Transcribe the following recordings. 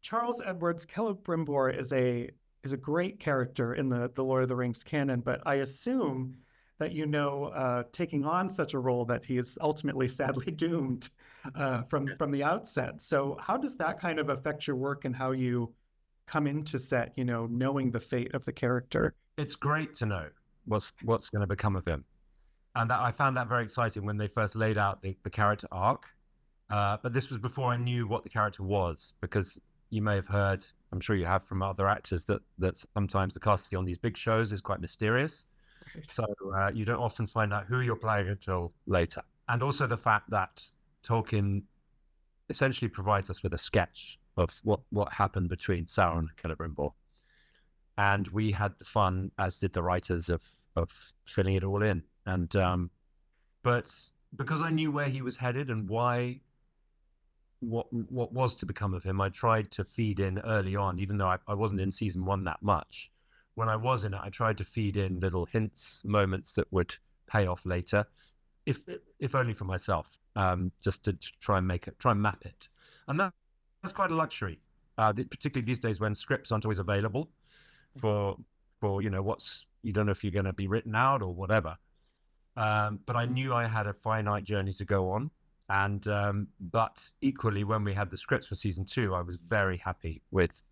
Charles Edwards Celebrimbor is a great character in the Lord of the Rings canon, but I assume that taking on such a role that he is ultimately sadly doomed from the outset. So how does that kind of affect your work and how you come into set, knowing the fate of the character? It's great to know what's going to become of him. And I found that very exciting when they first laid out the character arc. But this was before I knew what the character was, because you may have heard, I'm sure you have from other actors, that sometimes the casting on these big shows is quite mysterious. Right. So you don't often find out who you're playing until later. And also the fact that Tolkien essentially provides us with a sketch of what happened between Sauron and Celebrimbor. And we had the fun, as did the writers, of filling it all in. And but because I knew where he was headed and what was to become of him, I tried to feed in early on, even though I wasn't in season one that much. When I was in it, I tried to feed in little hints, moments that would pay off later, if only for myself, just to try and map it. And that's quite a luxury, particularly these days when scripts aren't always available for you don't know if you're going to be written out or whatever. But I knew I had a finite journey to go on. And but equally, when we had the scripts for season 2, I was very happy with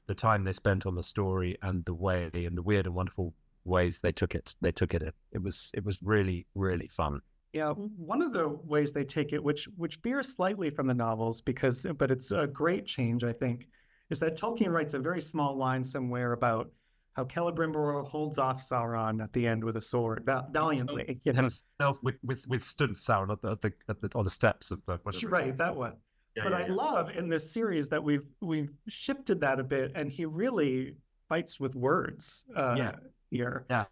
the time they spent on the story and the way and the weird and wonderful ways they took it in. It was really, really fun. Yeah, one of the ways they take it, which veers slightly from the novels, but it's a great change, I think, is that Tolkien writes a very small line somewhere about how Celebrimbor holds off Sauron at the end with a sword valiantly. Himself withstood Sauron on the steps of the whatever. Right, that one. Yeah, but I love in this series that we've shifted that a bit, and he really fights with words here. Yeah.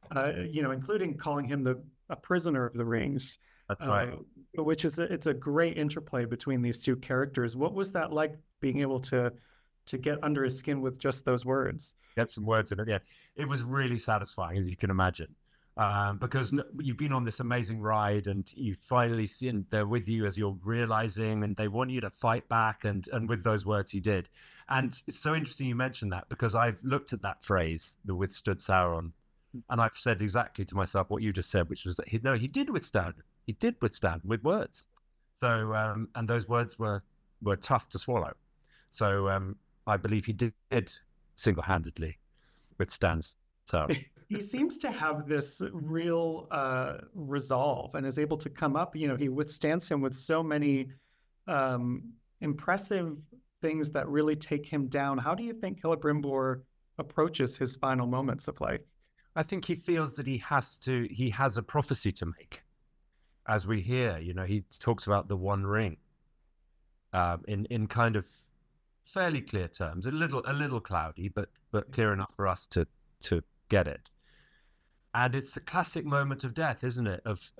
Including calling him a prisoner of the rings. That's right. Which is it's a great interplay between these two characters. What was that like, being able to get under his skin with just those words? Get some words in it. Yeah, it was really satisfying, as you can imagine, because you've been on this amazing ride and you finally see they're with you as you're realizing, and they want you to fight back, and with those words you did. And it's so interesting you mentioned that, because I've looked at that phrase, the withstood Sauron, and I've said exactly to myself what you just said, which was that he did withstand. He did withstand with words. So and those words were tough to swallow. So I believe he did single-handedly withstand Sauron. He seems to have this real resolve and is able to come up. He withstands him with so many impressive things that really take him down. How do you think Celebrimbor approaches his final moments of life? I think he feels that he has a prophecy to make. As we hear, he talks about the One Ring in kind of fairly clear terms, a little cloudy, but clear enough for us to get it. And it's a classic moment of death, isn't it? Of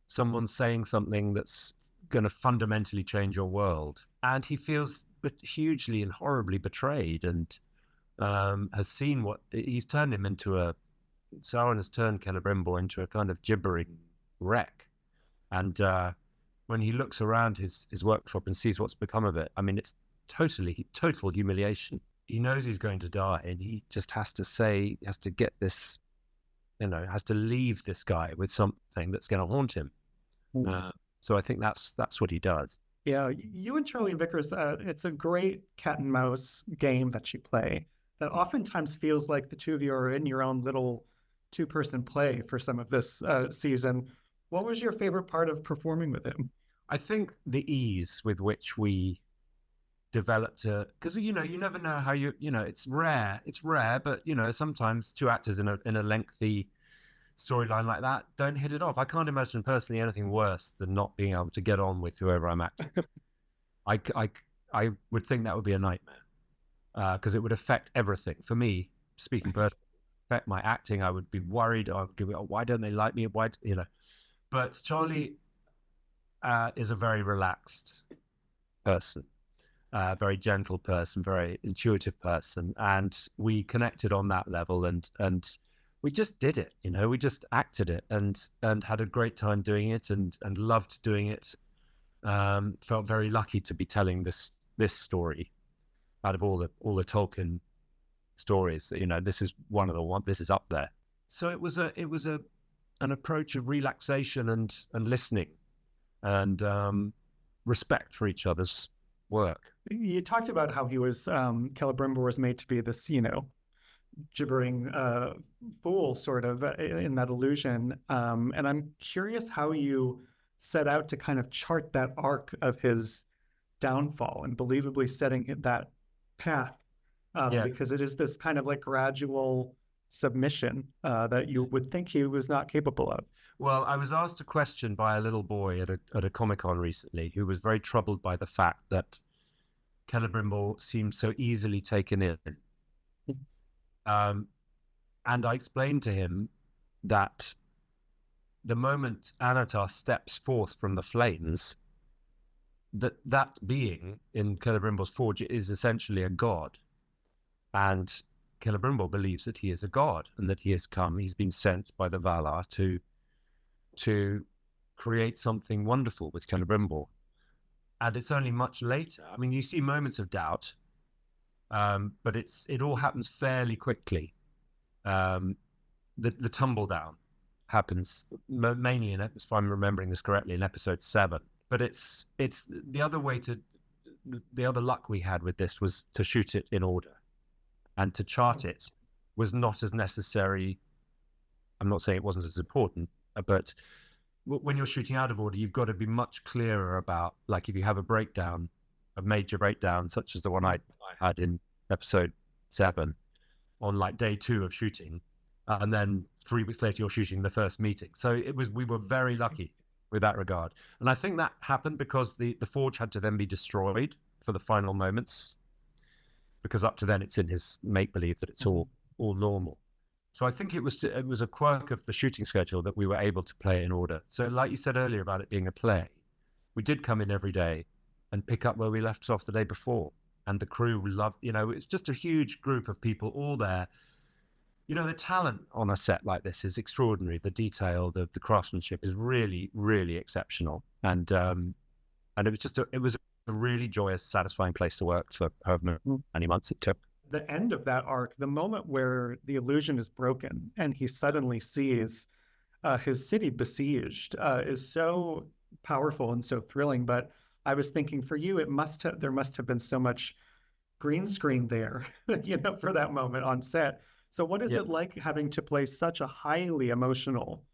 someone saying something that's going to fundamentally change your world. And he feels hugely and horribly betrayed, and has seen he's turned him into Sauron has turned Celebrimbor into a kind of gibbering wreck. And when he looks around his workshop and sees what's become of it, I mean, it's total humiliation. He knows he's going to die, and he just has to get this, has to leave this guy with something that's going to haunt him. So I think that's what he does. Yeah, you and Charlie Vickers, it's a great cat and mouse game that you play that oftentimes feels like the two of you are in your own little two-person play for some of this season. What was your favorite part of performing with him? I think the ease with which we developed because you never know how it's rare, but sometimes two actors in a lengthy storyline like that don't hit it off. I can't imagine personally anything worse than not being able to get on with whoever I'm acting. I would think that would be a nightmare, because it would affect everything for me. Speaking personally, affect my acting. I would be worried. Why don't they like me? But Charlie is a very relaxed person. Very gentle person, very intuitive person, and we connected on that level, and we just did it. We just acted it, and had a great time doing it, and loved doing it. Felt very lucky to be telling this story, out of all the Tolkien stories. You know, this is this is up there. So it was an approach of relaxation and listening and respect for each other's work. You talked about how he was Celebrimbor was made to be this, you know, gibbering fool sort of in that illusion. And I'm curious how you set out to kind of chart that arc of his downfall and believably setting that path, because it is this kind of like gradual submission that you would think he was not capable of. Well, I was asked a question by a little boy at a Comic-Con recently who was very troubled by the fact that Celebrimbor seemed so easily taken in. And I explained to him that the moment Anatar steps forth from the flames, that being in Celebrimbor's forge is essentially a god. And Celebrimbor believes that he is a god and that he's been sent by the Valar to create something wonderful with Celebrimbor. And it's only much later. I mean, you see moments of doubt, but it all happens fairly quickly. The tumble down happens mainly if I'm remembering this correctly, in episode 7. But it's the other luck we had with this was to shoot it in order, and to chart it was not as necessary. I'm not saying it wasn't as important, but when you're shooting out of order, you've got to be much clearer about, like, if you have a major breakdown, such as the one I had in episode 7 on like day 2 of shooting, and then 3 weeks later you're shooting the first meeting. So we were very lucky with that regard. And I think that happened because the forge had to then be destroyed for the final moments, because up to then it's in his make-believe that it's all normal. So I think it was a quirk of the shooting schedule that we were able to play in order. So like you said earlier about it being a play, we did come in every day and pick up where we left off the day before. And the crew loved, you know, it's just a huge group of people all there. You know, the talent on a set like this is extraordinary. The detail, the craftsmanship is really, really exceptional. And it was a really joyous, satisfying place to work for however many months it took. The end of that arc, the moment where the illusion is broken and he suddenly sees his city besieged, is so powerful and so thrilling. But I was thinking, for you, there must have been so much green screen there, you know, for that moment on set. So what is it like having to play such a highly emotional,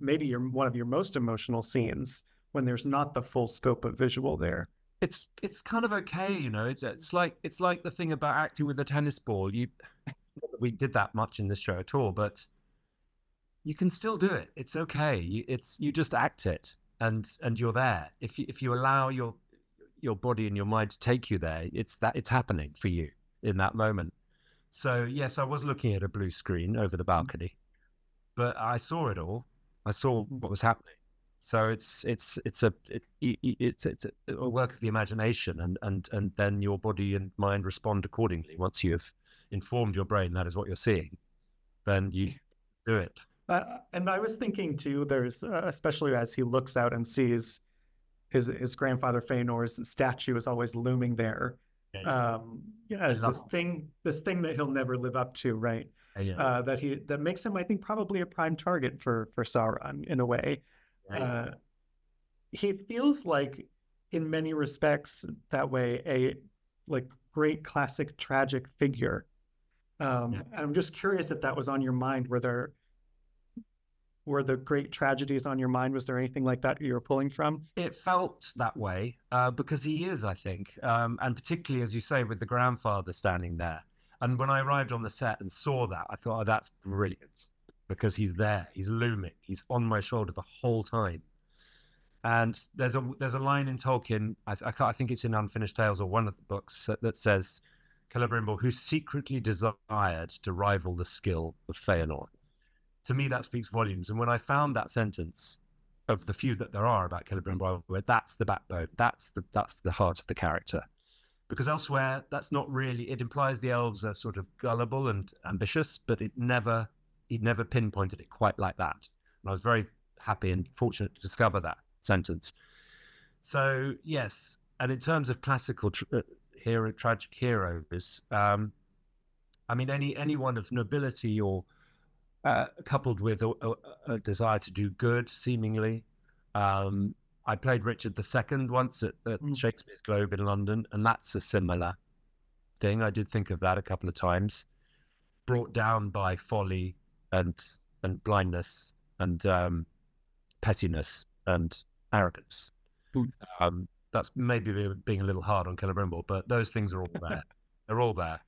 maybe one of your most emotional scenes, when there's not the full scope of visual there? It's kind of okay, you know. It's like the thing about acting with a tennis ball. We did that much in this show at all, but you can still do it. It's okay. You just act it, and you're there. If you allow your body and your mind to take you there, it's happening for you in that moment. So yes, I was looking at a blue screen over the balcony, but I saw it all. I saw what was happening. So it's a work of the imagination, and then your body and mind respond accordingly. Once you've informed your brain that is what you're seeing, then you do it. And I was thinking too, there's especially as he looks out and sees his grandfather Feanor's statue is always looming there. As this thing that he'll never live up to, right? That makes him, I think, probably a prime target for Sauron in a way. He feels like, in many respects, that way, a like great classic tragic figure. And I'm just curious if that was on your mind. Were the great tragedies on your mind? Was there anything like that you were pulling from? It felt that way because he is, I think, and particularly, as you say, with the grandfather standing there. And when I arrived on the set and saw that, I thought, oh, that's brilliant, because he's there, he's looming, he's on my shoulder the whole time. And there's a line in Tolkien, I think it's in Unfinished Tales or one of the books, that says, Celebrimbor, who secretly desired to rival the skill of Feanor. To me, that speaks volumes. And when I found that sentence, of the few that there are about Celebrimbor, where that's the backbone, that's the heart of the character. Because elsewhere, that's not really, it implies the elves are sort of gullible and ambitious, but he never pinpointed it quite like that. And I was very happy and fortunate to discover that sentence. So yes, and in terms of classical tragic heroes. I mean, anyone of nobility or coupled with a desire to do good, seemingly. I played Richard II once at Shakespeare's Globe in London, and that's a similar thing. I did think of that a couple of times. Brought down by folly and blindness and pettiness and arrogance. That's maybe being a little hard on Celebrimbor, but those things are all there. They're all there.